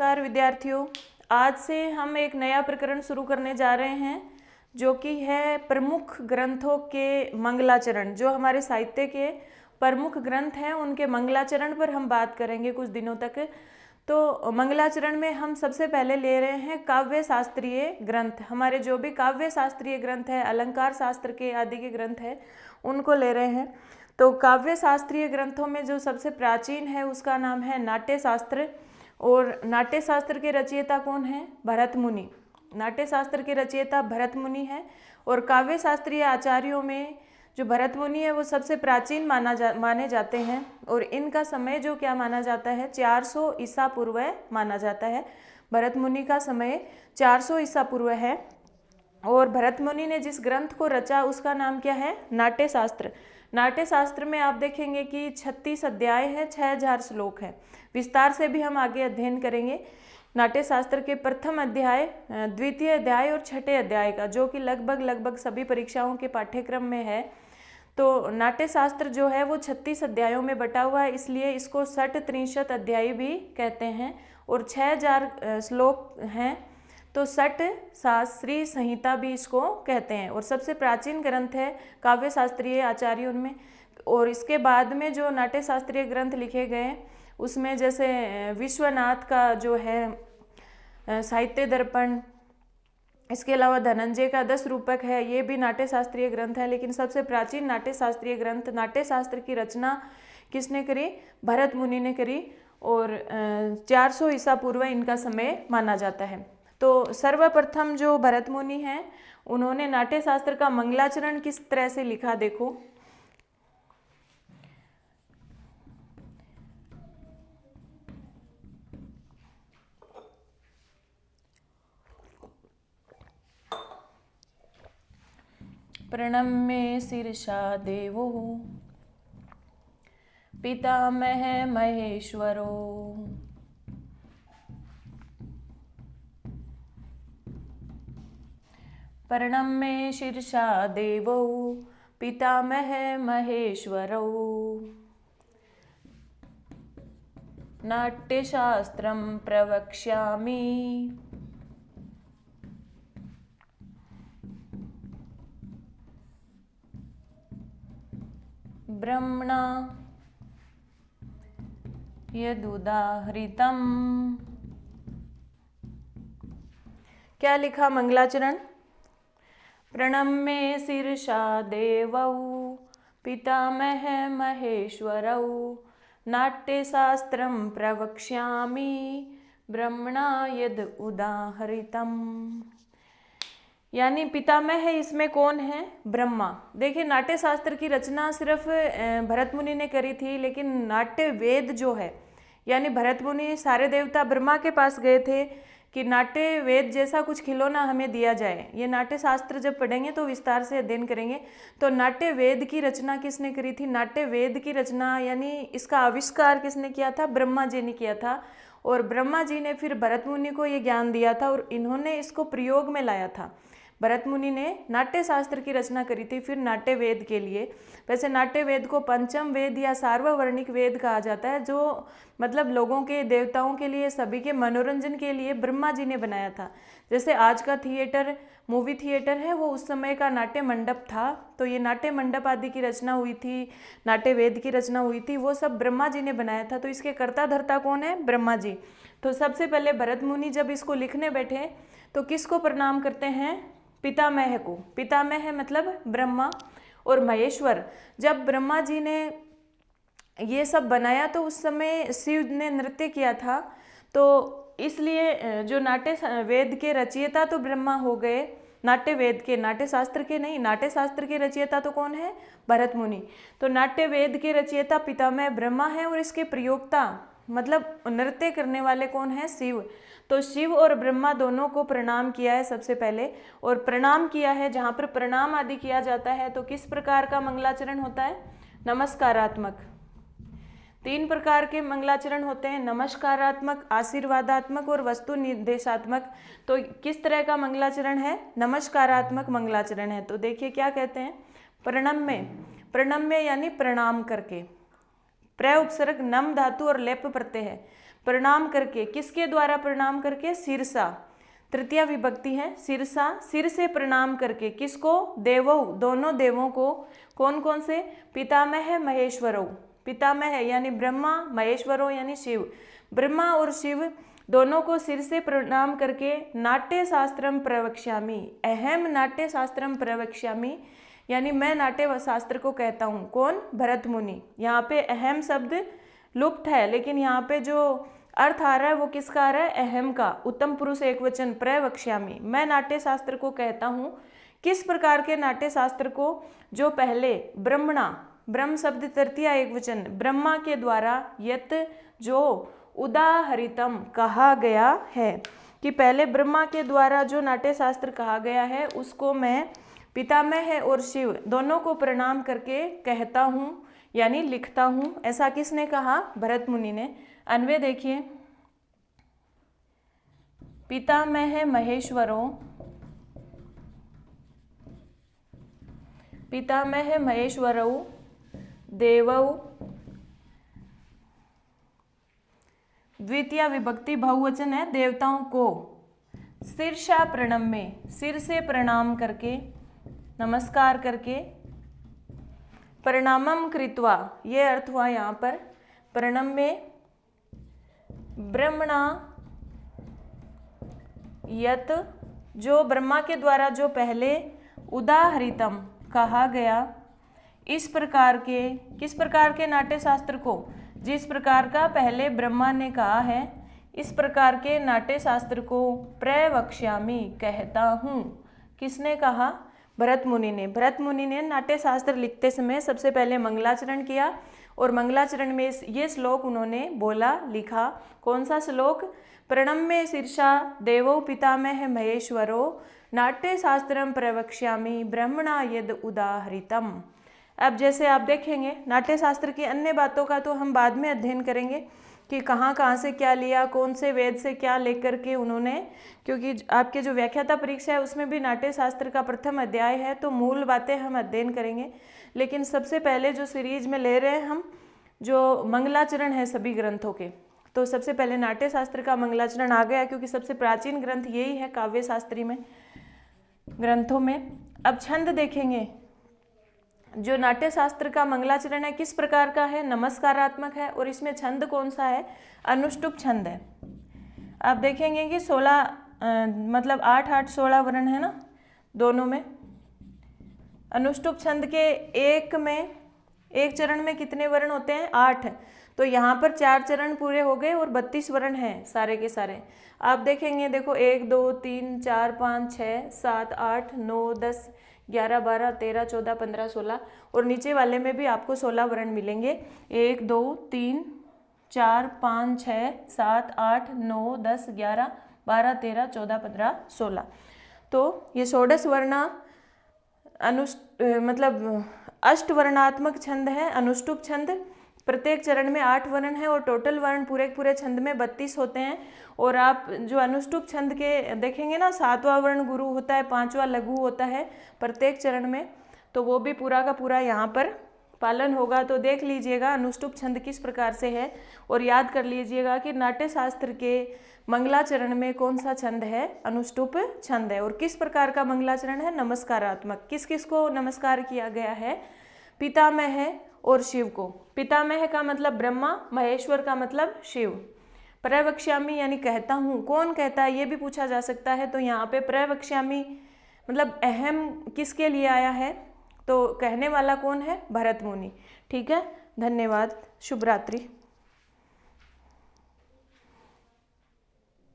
नमस्कार विद्यार्थियों। आज से हम एक नया प्रकरण शुरू करने जा रहे हैं जो कि है प्रमुख ग्रंथों के मंगलाचरण। जो हमारे साहित्य के प्रमुख ग्रंथ हैं उनके मंगलाचरण पर हम बात करेंगे कुछ दिनों तक। तो मंगलाचरण में हम सबसे पहले ले रहे हैं काव्य शास्त्रीय ग्रंथ। हमारे जो भी काव्य शास्त्रीय ग्रंथ है, अलंकार शास्त्र के आदि के ग्रंथ हैं, उनको ले रहे हैं। तो काव्य शास्त्रीय ग्रंथों में जो सबसे प्राचीन है उसका नाम है नाट्य शास्त्र। और नाट्य शास्त्र के रचयिता कौन है? भरत मुनि। नाट्य शास्त्र के रचयिता भरत मुनि है। और काव्य शास्त्रीय आचार्यों में जो भरत मुनि है वो सबसे प्राचीन माने जाते हैं। और इनका समय जो क्या माना जाता है, 400 ईसा पूर्व माना जाता है। भरत मुनि का समय 400 ईसा पूर्व है। और भरत मुनि ने जिस ग्रंथ को रचा उसका नाम क्या है? नाट्य शास्त्र। नाट्य शास्त्र में आप देखेंगे कि 36 अध्याय है, 6000 श्लोक है। विस्तार से भी हम आगे अध्ययन करेंगे नाट्य शास्त्र के प्रथम अध्याय, द्वितीय अध्याय और छठे अध्याय का, जो कि लगभग सभी परीक्षाओं के पाठ्यक्रम में है। तो नाट्य शास्त्र जो है वो 36 अध्यायों में बटा हुआ है, इसलिए इसको 60-63 अध्याय भी कहते हैं। और 6000 श्लोक हैं, तो 60 शास्त्रीय संहिता भी इसको कहते हैं। और सबसे प्राचीन ग्रंथ है काव्य शास्त्रीय आचार्यों में। और इसके बाद में जो नाट्य शास्त्रीय ग्रंथ लिखे गए उसमें जैसे विश्वनाथ का जो है साहित्य दर्पण, इसके अलावा धनंजय का 10 रूपक है, ये भी नाट्य शास्त्रीय ग्रंथ है। लेकिन सबसे प्राचीन नाट्य शास्त्रीय ग्रंथ, नाट्य शास्त्र की रचना किसने करी? भरत मुनि ने करी। और 400 ईसा पूर्व इनका समय माना जाता है। तो सर्वप्रथम जो भरत मुनि हैं उन्होंने नाट्य शास्त्र का मंगलाचरण किस तरह से लिखा, देखो। प्रणम्य शीर्षा देवो पितामह महेश्वरो प्रणम्य शीर्षा देवो पितामह महेश्वरो नाट्यशास्त्रं प्रवक्ष्यामि ब्रह्मणा यदुदाहृतम्। क्या लिखा मंगलाचरण? प्रणम्य शीर्षा देवौ पितामह महेश्वरौ नाट्यशास्त्रं प्रवक्ष्यामि ब्रह्मणा यद उदाहृतम्। यानी पितामह है, इसमें कौन है? ब्रह्मा। देखिए, नाट्य शास्त्र की रचना सिर्फ भरत मुनि ने करी थी, लेकिन नाट्य वेद जो है, यानी भरत मुनि सारे देवता ब्रह्मा के पास गए थे कि नाट्य वेद जैसा कुछ खिलौना हमें दिया जाए। ये नाट्य शास्त्र जब पढ़ेंगे तो विस्तार से अध्ययन करेंगे। तो नाट्य वेद की रचना किसने करी थी? नाट्य वेद की रचना यानी इसका आविष्कार किसने किया था? ब्रह्मा जी ने किया था। और ब्रह्मा जी ने फिर भरत मुनि को ये ज्ञान दिया था और इन्होंने इसको प्रयोग में लाया था। भरत मुनि ने नाट्य शास्त्र की रचना करी थी फिर नाट्य वेद के लिए। वैसे नाट्य वेद को पंचम वेद या सार्ववर्णिक वेद कहा जाता है, जो मतलब लोगों के, देवताओं के लिए, सभी के मनोरंजन के लिए ब्रह्मा जी ने बनाया था। जैसे आज का थिएटर, मूवी थिएटर है, वो उस समय का नाट्य मंडप था। तो ये नाट्य मंडप आदि की रचना हुई थी, नाट्य वेद की रचना हुई थी, वो सब ब्रह्मा जी ने बनाया था। तो इसके कर्ता धर्ता कौन है? ब्रह्मा जी। तो सबसे पहले भरत मुनि जब इसको लिखने बैठे तो किसको प्रणाम करते हैं? पितामह को। पितामह मतलब ब्रह्मा। और महेश्वर, जब ब्रह्मा जी ने ये सब बनाया तो उस समय शिव ने नृत्य किया था। तो इसलिए जो नाट्य वेद के रचयिता तो ब्रह्मा हो गए, नाट्य वेद के, नाट्य शास्त्र के नहीं। नाट्य शास्त्र के रचयिता तो कौन है? भरत मुनि। तो नाट्य वेद के रचयिता पितामह ब्रह्मा है और इसके प्रयोक्ता मतलब नृत्य करने वाले कौन है? शिव। तो शिव और ब्रह्मा दोनों को प्रणाम किया है सबसे पहले। और प्रणाम किया है, जहाँ पर प्रणाम आदि किया जाता है तो किस प्रकार का मंगलाचरण होता है? नमस्कारात्मक। 3 प्रकार के मंगलाचरण होते हैं, नमस्कारात्मक, आशीर्वादात्मक और वस्तु निर्देशात्मक। तो किस तरह का मंगलाचरण है? नमस्कारात्मक मंगलाचरण है। तो देखिए क्या कहते हैं, प्रणम्य। प्रणम्य यानी प्रणाम करके। प्र उपसर्ग नम धातु और लेप प्रत्यय है। प्रणाम करके, किसके द्वारा प्रणाम करके? शिरसा, तृतीया विभक्ति है शिरसा, सिर से प्रणाम करके, किसको? देवौ, दोनों देवों को। कौन कौन से? पितामह महेश्वरौ, पितामह यानी ब्रह्मा, महेश्वरो यानी शिव, ब्रह्मा और शिव दोनों को सिर से प्रणाम करके नाट्य शास्त्रम प्रवक्ष्यामि, अहम नाट्य शास्त्रम प्रवक्ष्यामि, यानी मैं नाट्य शास्त्र को कहता हूँ। कौन? भरत मुनि। यहाँ पे अहम शब्द लुप्त है, लेकिन यहाँ पे जो अर्थ आ रहा है वो किसका आ रहा है? अहम का। उत्तम पुरुष एक वचन, प्रवक्ष्यामि, मैं नाट्य शास्त्र को कहता हूँ। किस प्रकार के नाट्य शास्त्र को? जो पहले ब्रह्मणा, ब्रह्म शब्द तृतीया एक वचन, ब्रह्मा के द्वारा, यत जो उदाहरितम कहा गया है, कि पहले ब्रह्मा के द्वारा जो नाट्य शास्त्र कहा गया है उसको मैं पितामह और शिव दोनों को प्रणाम करके कहता हूँ, यानी लिखता हूँ। ऐसा किसने कहा? भरत मुनि ने। अन्वय देखिए, पितामह महेश्वरो, पितामह महेश्वरौ देवौ, द्वितीय विभक्ति बहुवचन है, देवताओं को, शीर्षा प्रणम्य, सिर से प्रणाम करके, नमस्कार करके, प्रणामम कृत्वा, ये अर्थ हुआ यहाँ पर प्रणम्य, ब्रह्मणा यत, जो ब्रह्मा के द्वारा जो पहले उदाहरितम कहा गया, इस प्रकार के, किस प्रकार के नाट्य शास्त्र को? जिस प्रकार का पहले ब्रह्मा ने कहा है, इस प्रकार के नाट्य शास्त्र को प्रवक्ष्यामि कहता हूँ। किसने कहा? भरत मुनि ने। भरत मुनि ने नाट्य शास्त्र लिखते समय सबसे पहले मंगलाचरण किया, और मंगलाचरण में ये श्लोक उन्होंने बोला, लिखा। कौन सा श्लोक? प्रणम्य शीर्षा देवो पितामह महेश्वरो नाट्य शास्त्रम प्रवक्ष्यामि ब्रह्मणा यद उदाहरितम। अब जैसे आप देखेंगे, नाट्य शास्त्र की अन्य बातों का तो हम बाद में अध्ययन करेंगे कि कहाँ से क्या लिया, कौन से वेद से क्या लेकर के उन्होंने, क्योंकि आपके जो व्याख्याता परीक्षा है उसमें भी नाट्य शास्त्र का प्रथम अध्याय है, तो मूल बातें हम अध्ययन करेंगे। लेकिन सबसे पहले जो सीरीज में ले रहे हैं हम, जो मंगलाचरण है सभी ग्रंथों के, तो सबसे पहले नाट्य शास्त्र का मंगलाचरण आ गया, क्योंकि सबसे प्राचीन ग्रंथ यही है काव्य शास्त्री में ग्रंथों में। अब छंद देखेंगे, जो नाट्य शास्त्र का मंगलाचरण है किस प्रकार का है? नमस्कारात्मक है, और इसमें छंद कौन सा है? अनुष्टुप छंद है। आप देखेंगे कि 16 मतलब 8-8 16 वर्ण है ना दोनों में। अनुष्टुप छंद के एक चरण में कितने वर्ण होते हैं? 8। तो यहाँ पर 4 चरण पूरे हो गए और 32 वर्ण हैं सारे के सारे। आप देखेंगे, देखो 1 2 3 4 5 6 7 8 9 10 11 12 13 14 15 16, और नीचे वाले में भी आपको 16 वर्ण मिलेंगे। 1 2 3 4 5 6 7 8 9 10 11 12 13 14 15 16। तो ये षोडश वर्ण मतलब अष्टवर्णात्मक छंद है, अनुष्टुप छंद। प्रत्येक चरण में 8 वर्ण है, और टोटल वर्ण पूरे छंद में 32 होते हैं। और आप जो अनुष्टुप छंद के देखेंगे ना, 7वां वर्ण गुरु होता है, 5वां लघु होता है प्रत्येक चरण में, तो वो भी पूरा का पूरा यहाँ पर पालन होगा। तो देख लीजिएगा अनुष्टुप छंद किस प्रकार से है, और याद कर लीजिएगा कि नाट्य शास्त्र के मंगलाचरण में कौन सा छंद है? अनुष्टुप छंद है। और किस प्रकार का मंगलाचरण है? नमस्कारात्मक। किस किस को नमस्कार किया गया है? पितामह और शिव को। पितामह का मतलब ब्रह्मा, महेश्वर का मतलब शिव। प्रवक्ष्यामि यानी कहता हूँ, कौन कहता है ये भी पूछा जा सकता है। तो यहाँ पे प्रवक्ष्यामि मतलब अहम किसके लिए आया है? तो कहने वाला कौन है? भरत मुनि। ठीक है, धन्यवाद, शुभ रात्रि।